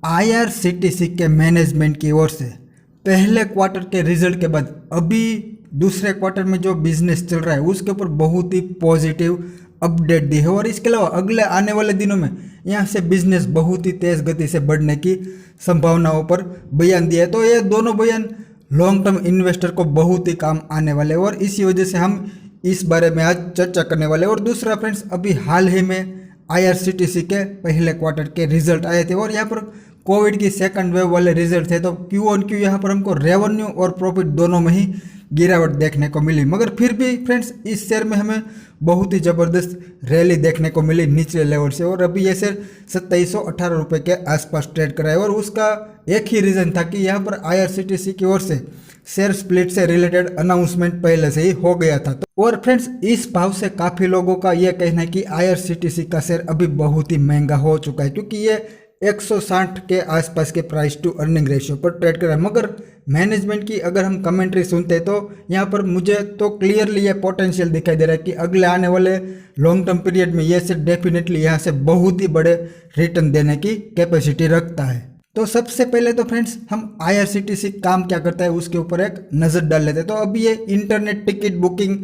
IRCTC के management की ओर से पहले क्वार्टर के रिजल्ट के बाद अभी दूसरे क्वार्टर में जो बिजनेस चल रहा है उसके ऊपर बहुत ही पॉजिटिव अपडेट दी है। और इसके अलावा अगले आने वाले दिनों में यहाँ से बिजनेस बहुत ही तेज गति से बढ़ने की संभावनाओं पर बयान दिया है। तो ये दोनों बयान लॉन्ग टर्म इन्वेस्टर को बहुत ही काम आने वाले हैं और इसी वजह से हम इस बारे में आज चर्चा करने वाले हैं। और दूसरा फ्रेंड्स, अभी हाल ही में आईआरसीटीसी के पहले क्वार्टर के रिजल्ट आए थे और यहाँ पर कोविड की सेकंड वेव वाले रिजल्ट थे, तो क्यू ऑन क्यू यहाँ पर हमको रेवेन्यू और प्रॉफिट दोनों में ही गिरावट देखने को मिली। मगर फिर भी फ्रेंड्स, इस शेयर में हमें बहुत ही ज़बरदस्त रैली देखने को मिली निचले लेवल से और अभी ये शेयर 2718 रुपये के आसपास ट्रेड कर रहा है। और उसका एक ही रीज़न था कि यहाँ पर आईआरसीटीसी की ओर से शेयर स्प्लिट से रिलेटेड अनाउंसमेंट पहले से ही हो गया था। और फ्रेंड्स, इस भाव से काफ़ी लोगों का यह कहना है कि आईआरसीटीसी का शेयर अभी बहुत ही महंगा हो चुका है, क्योंकि ये 160 के आसपास के प्राइस टू अर्निंग रेशियो पर ट्रेड कर रहा है। मगर मैनेजमेंट की अगर हम कमेंट्री सुनते हैं तो यहाँ पर मुझे तो क्लियरली ये पोटेंशियल दिखाई दे रहा है कि अगले आने वाले लॉन्ग टर्म पीरियड में ये शेयर डेफिनेटली यहाँ से बहुत ही बड़े रिटर्न देने की कैपेसिटी रखता है। तो सबसे पहले तो फ्रेंड्स, हम आईआरसीटीसी काम क्या करता है उसके ऊपर एक नज़र डाल लेते हैं। तो अभी ये इंटरनेट टिकट बुकिंग,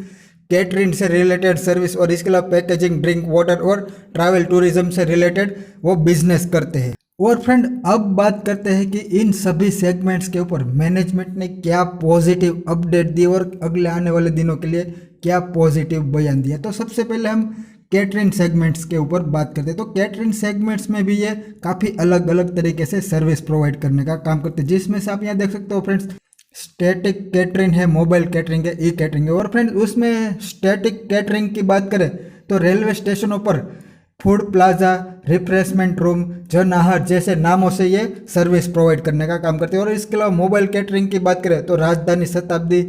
कैटरिंग से रिलेटेड सर्विस और इसके अलावा पैकेजिंग, ड्रिंक वाटर और ट्रैवल टूरिज्म से रिलेटेड वो बिजनेस करते हैं। और फ्रेंड, अब बात करते हैं कि इन सभी सेगमेंट्स के ऊपर मैनेजमेंट ने क्या पॉजिटिव अपडेट दी और अगले आने वाले दिनों के लिए क्या पॉजिटिव बयान दिया। तो सबसे पहले हम कैटरिंग सेगमेंट्स के ऊपर बात करते हैं। तो कैटरिंग सेगमेंट्स में भी ये काफ़ी अलग अलग तरीके से सर्विस प्रोवाइड करने का काम करते हैं, जिसमें से आप यहाँ देख सकते हो फ्रेंड्स, स्टैटिक कैटरिंग है, मोबाइल कैटरिंग है, ई कैटरिंग है। और फ्रेंड्स, उसमें स्टैटिक कैटरिंग की बात करें तो रेलवे स्टेशनों पर फूड प्लाजा, रिफ्रेशमेंट रूम, जन आहार जैसे नामों से ये सर्विस प्रोवाइड करने का काम करते हैं। और इसके अलावा मोबाइल कैटरिंग की बात करें तो राजधानी, शताब्दी,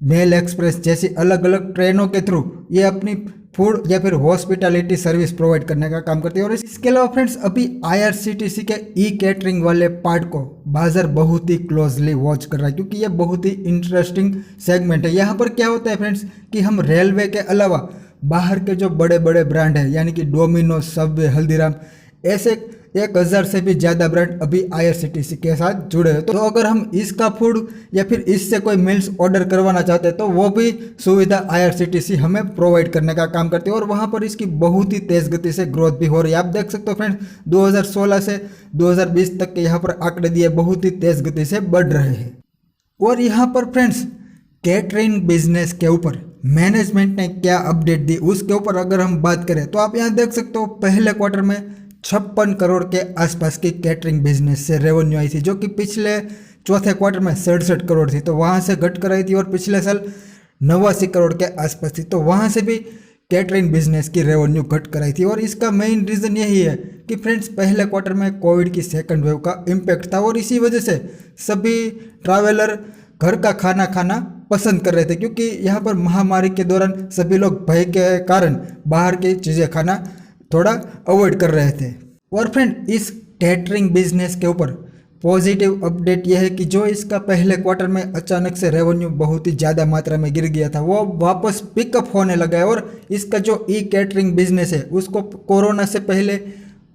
मेल एक्सप्रेस जैसी अलग अलग ट्रेनों के थ्रू ये अपनी फूड या फिर हॉस्पिटैलिटी सर्विस प्रोवाइड करने का काम करती है। और इसके अलावा फ्रेंड्स, अभी आईआरसीटीसी के ई कैटरिंग वाले पार्ट को बाजार बहुत ही क्लोजली वॉच कर रहा है, क्योंकि ये बहुत ही इंटरेस्टिंग सेगमेंट है। यहाँ पर क्या होता है फ्रेंड्स कि हम रेलवे के अलावा बाहर के जो बड़े बड़े ब्रांड हैं, यानी कि डोमिनोज, सबवे, हल्दीराम, ऐसे 1000 से भी ज़्यादा ब्रांड अभी आईआरसीटीसी के साथ जुड़े हैं। तो अगर हम इसका फूड या फिर इससे कोई मील्स ऑर्डर करवाना चाहते हैं तो वो भी सुविधा आईआरसीटीसी हमें प्रोवाइड करने का काम करती है। और वहाँ पर इसकी बहुत ही तेज़ गति से ग्रोथ भी हो रही है। आप देख सकते हो फ्रेंड्स, 2016 से 2020 तक के यहाँ पर आंकड़े दिए बहुत ही तेज़ गति से बढ़ रहे हैं। और यहाँ पर फ्रेंड्स, कैटरिंग बिजनेस के ऊपर मैनेजमेंट ने क्या अपडेट दी उसके ऊपर अगर हम बात करें तो आप यहाँ देख सकते हो, पहले क्वार्टर में 56 करोड़ के आसपास की कैटरिंग बिजनेस से रेवेन्यू आई थी, जो कि पिछले चौथे क्वार्टर में 67 करोड़ थी, तो वहाँ से घट कर आई थी। और पिछले साल 89 करोड़ के आसपास थी, तो वहाँ से भी कैटरिंग बिजनेस की रेवेन्यू घट कर आई थी। और इसका मेन रीज़न यही है कि फ्रेंड्स, पहले क्वार्टर में कोविड की सेकंड वेव का इम्पैक्ट था और इसी वजह से सभी ट्रैवलर घर का खाना खाना पसंद कर रहे थे, क्योंकि यहाँ पर महामारी के दौरान सभी लोग भय के कारण बाहर की चीज़ें खाना थोड़ा अवॉइड कर रहे थे। और फ्रेंड, इस कैटरिंग बिजनेस के ऊपर पॉजिटिव अपडेट यह है कि जो इसका पहले क्वार्टर में अचानक से रेवेन्यू बहुत ही ज़्यादा मात्रा में गिर गया था, वो वापस पिकअप होने लगा है। और इसका जो ई कैटरिंग बिजनेस है उसको कोरोना से पहले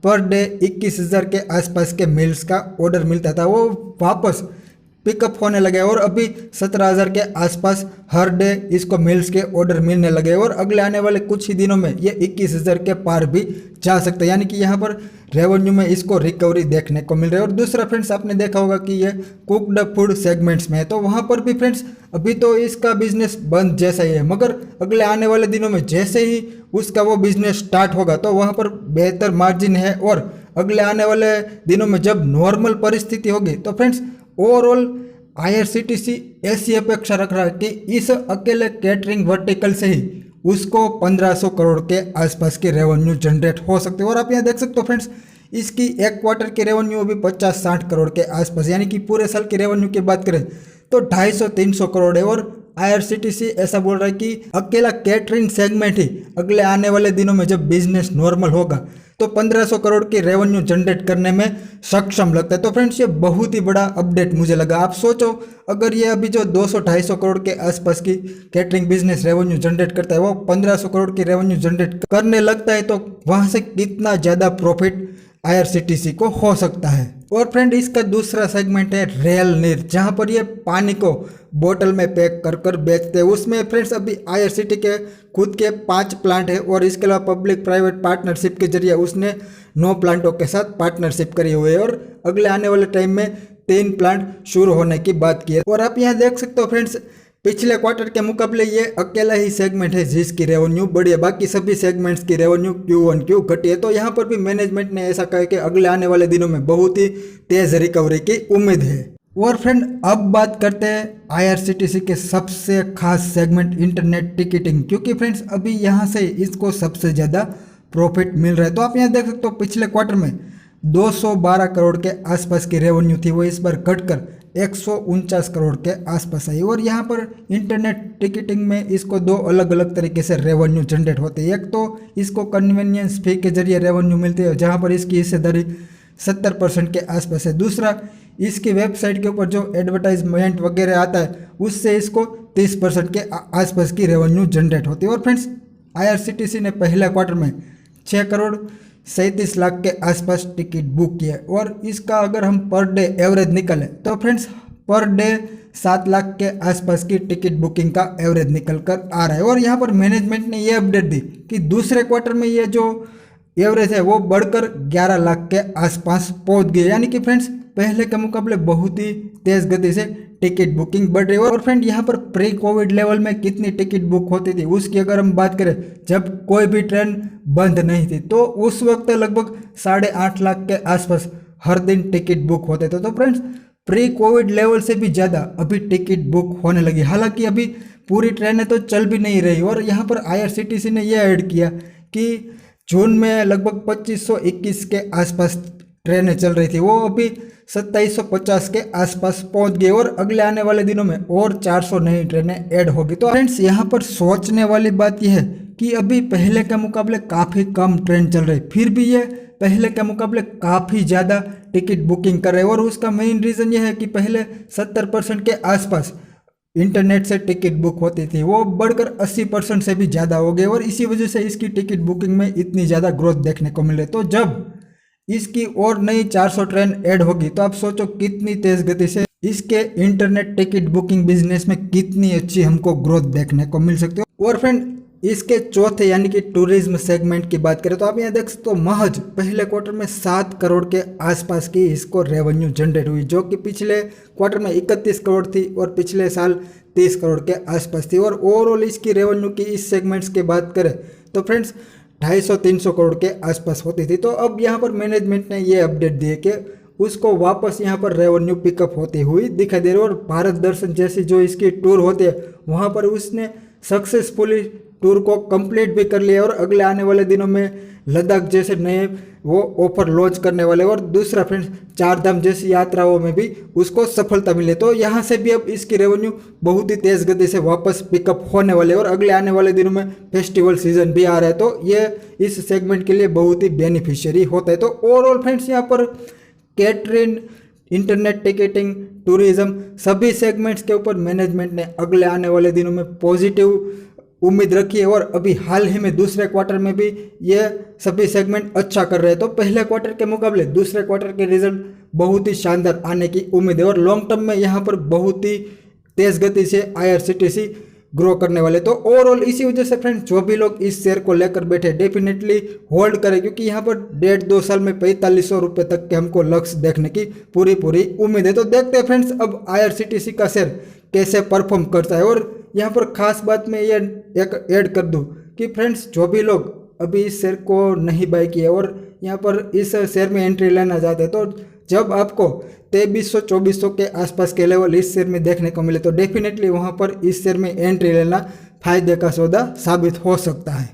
पर डे 21,000 के आसपास के मील्स का ऑर्डर मिलता था, वो वापस पिकअप होने लगे और अभी 17,000 के आसपास हर डे इसको मील्स के ऑर्डर मिलने लगे। और अगले आने वाले कुछ ही दिनों में ये 21,000 के पार भी जा सकते हैं, यानी कि यहाँ पर रेवेन्यू में इसको रिकवरी देखने को मिल रही है। और दूसरा फ्रेंड्स, आपने देखा होगा कि ये कुकड फूड सेगमेंट्स में है, तो वहाँ पर भी फ्रेंड्स अभी तो इसका बिजनेस बंद जैसा ही है, मगर अगले आने वाले दिनों में जैसे ही उसका वो बिजनेस स्टार्ट होगा तो वहाँ पर बेहतर मार्जिन है। और अगले आने वाले दिनों में जब नॉर्मल परिस्थिति होगी तो फ्रेंड्स, ओवरऑल आईआरसीटीसी ऐसी अपेक्षा रख रहा है कि इस अकेले कैटरिंग वर्टिकल से ही उसको 1500 करोड़ के आसपास की रेवेन्यू जनरेट हो सकते हैं। और आप यहाँ देख सकते हो फ्रेंड्स, इसकी एक क्वार्टर की रेवेन्यू अभी 50-60 करोड़ के आसपास, यानी कि पूरे साल की रेवेन्यू की बात करें तो 250-300 करोड़ है। और आईआरसीटीसी ऐसा बोल रहा है कि अकेला कैटरिंग सेगमेंट ही अगले आने वाले दिनों में जब बिजनेस नॉर्मल होगा तो 1500 करोड़ की रेवेन्यू जनरेट करने में सक्षम लगता है। तो फ्रेंड्स, ये बहुत ही बड़ा अपडेट मुझे लगा। आप सोचो, अगर ये अभी जो 200-250 करोड़ के आसपास की कैटरिंग बिजनेस रेवेन्यू जनरेट करता है, वो 1500 करोड़ की रेवेन्यू जनरेट करने लगता है, तो वहाँ से कितना ज़्यादा प्रॉफिट आईआरसीटीसी को हो सकता है। और फ्रेंड इसका दूसरा सेगमेंट है रेल नीर, जहां पर ये पानी को बोतल में पैक कर कर बेचते हैं। उसमें फ्रेंड्स अभी आईआरसीटी के खुद के 5 प्लांट है और इसके अलावा पब्लिक प्राइवेट पार्टनरशिप के जरिए उसने 9 प्लांटों के साथ पार्टनरशिप करी हुई है और अगले आने वाले टाइम में 3 प्लांट शुरू होने की बात की है। और आप यहाँ देख सकते हो फ्रेंड्स, पिछले क्वार्टर के मुकाबले ये अकेला ही सेगमेंट है जिसकी रेवेन्यू बढ़ी है, बाकी सभी सेगमेंट्स की रेवेन्यू Q1Q घटी है। तो यहाँ पर भी मैनेजमेंट ने ऐसा कहा कि अगले आने वाले दिनों में बहुत ही तेज रिकवरी की उम्मीद है। और फ्रेंड अब बात करते हैं आईआरसीटीसी के सबसे खास सेगमेंट इंटरनेट टिकटिंग, क्योंकि फ्रेंड्स अभी यहाँ से इसको सबसे ज़्यादा प्रॉफिट मिल रहा है। तो आप यहाँ देख सकते हो पिछले क्वार्टर में 212 करोड़ के आसपास की रेवेन्यू थी, वो इस बार घटकर 149 करोड़ के आसपास आई। और यहाँ पर इंटरनेट टिकटिंग में इसको 2 अलग अलग तरीके से रेवेन्यू जनरेट होते हैं। एक तो इसको कन्वीनियंस फी के जरिए रेवेन्यू मिलती है जहाँ पर इसकी हिस्सेदारी 70% के आसपास है। दूसरा, इसकी वेबसाइट के ऊपर जो एडवर्टाइजमेंट वगैरह आता है उससे इसको 30% के आसपास की रेवेन्यू जनरेट होती है। और फ्रेंड्स आईआरसीटीसी ने पहला क्वार्टर में 6 करोड़ 37 लाख के आसपास टिकट बुक किया और इसका अगर हम पर डे एवरेज निकालें तो फ्रेंड्स पर डे 7 लाख के आसपास की टिकट बुकिंग का एवरेज निकल कर आ रहा है। और यहाँ पर मैनेजमेंट ने ये अपडेट दी कि दूसरे क्वार्टर में ये जो एवरेज है वो बढ़कर 11 लाख के आसपास पहुँच गई, यानी कि फ्रेंड्स पहले के मुकाबले बहुत ही तेज गति से टिकट बुकिंग बढ़ रही है। और फ्रेंड यहाँ पर प्री कोविड लेवल में कितनी टिकट बुक होती थी उसकी अगर हम बात करें, जब कोई भी ट्रेन बंद नहीं थी तो उस वक्त लगभग 8.5 लाख के आसपास हर दिन टिकट बुक होते थे। तो फ्रेंड्स प्री कोविड लेवल से भी ज़्यादा अभी टिकट बुक होने लगी, हालांकि अभी पूरी ट्रेनें तो चल भी नहीं रही। और यहाँ पर आईआरसीटीसी ने यह ऐड किया कि जून में लगभग 2521 के आसपास ट्रेनें चल रही थी, वो अभी 2750 के आसपास पहुंच गई और अगले आने वाले दिनों में और 400 नई ट्रेनें ऐड होगी। तो फ्रेंड्स यहाँ पर सोचने वाली बात यह है कि अभी पहले के मुकाबले काफ़ी कम ट्रेन चल रही, फिर भी ये पहले के मुकाबले काफ़ी ज़्यादा टिकट बुकिंग कर रहे हैं। और उसका मेन रीज़न ये है कि पहले 70% के आसपास इंटरनेट से टिकट बुक होती थी, वो बढ़कर 80% से भी ज़्यादा हो गए और इसी वजह से इसकी टिकट बुकिंग में इतनी ज़्यादा ग्रोथ देखने को मिले। तो जब इसकी और नई 400 ट्रेन ऐड होगी तो आप सोचो कितनी तेज गति से इसके इंटरनेट टिकट बुकिंग बिजनेस में कितनी अच्छी हमको ग्रोथ देखने को मिल सकती है। और फ्रेंड इसके चौथे यानी कि टूरिज्म सेगमेंट की बात करें तो आप यहाँ देख सकते हो महज पहले क्वार्टर में 7 करोड़ के आसपास की इसको रेवेन्यू जनरेट हुई, जो कि पिछले क्वार्टर में 31 करोड़ थी और पिछले साल 30 करोड़ के आसपास थी। और ओवरऑल इसकी रेवेन्यू की इस सेगमेंट्स की बात करें तो फ्रेंड्स 250-300 करोड़ के आसपास होती थी। तो अब यहाँ पर मैनेजमेंट ने ये अपडेट दिए कि उसको वापस यहाँ पर रेवेन्यू पिकअप होती हुई दिखाई दे रही है। और भारत दर्शन जैसी जो इसकी टूर होती है वहाँ पर उसने सक्सेसफुली टूर को कंप्लीट भी कर लिया और अगले आने वाले दिनों में लद्दाख जैसे नए वो ऑफर लॉन्च करने वाले। और दूसरा फ्रेंड्स 4 धाम जैसी यात्राओं में भी उसको सफलता मिले, तो यहाँ से भी अब इसकी रेवेन्यू बहुत ही तेज़ गति से वापस पिकअप होने वाले और अगले आने वाले दिनों में फेस्टिवल सीजन भी आ रहा है, तो ये इस सेगमेंट के लिए बहुत ही बेनिफिशियरी होता है। तो ओवरऑल फ्रेंड्स यहाँ पर कैटरिंग, इंटरनेट टिकटिंग, टूरिज्म सभी सेगमेंट्स के ऊपर मैनेजमेंट ने अगले आने वाले दिनों में पॉजिटिव उम्मीद रखी है। और अभी हाल ही में दूसरे क्वार्टर में भी ये सभी सेगमेंट अच्छा कर रहे हैं, तो पहले क्वार्टर के मुकाबले दूसरे क्वार्टर के रिजल्ट बहुत ही शानदार आने की उम्मीद है और लॉन्ग टर्म में यहाँ पर बहुत ही तेज़ गति से आईआरसीटीसी ग्रो करने वाले। तो ओवरऑल इसी वजह से फ्रेंड्स जो भी लोग इस शेयर को लेकर बैठे डेफिनेटली होल्ड करें, क्योंकि यहाँ पर 1.5-2 साल में 4500 रुपये तक के हमको लक्ष्य देखने की पूरी उम्मीद है। तो देखते हैं फ्रेंड्स अब आईआरसीटीसी का शेयर कैसे परफॉर्म करता है। और यहाँ पर खास बात मैं ये एक ऐड कर दूँ कि फ्रेंड्स जो भी लोग अभी इस शेयर को नहीं बाय किया और यहाँ पर इस शेयर में एंट्री लेना चाहते हैं, तो जब आपको 2300-2400 के आसपास के लेवल इस शेयर में देखने को मिले तो डेफिनेटली वहाँ पर इस शेयर में एंट्री लेना फायदे का सौदा साबित हो सकता है।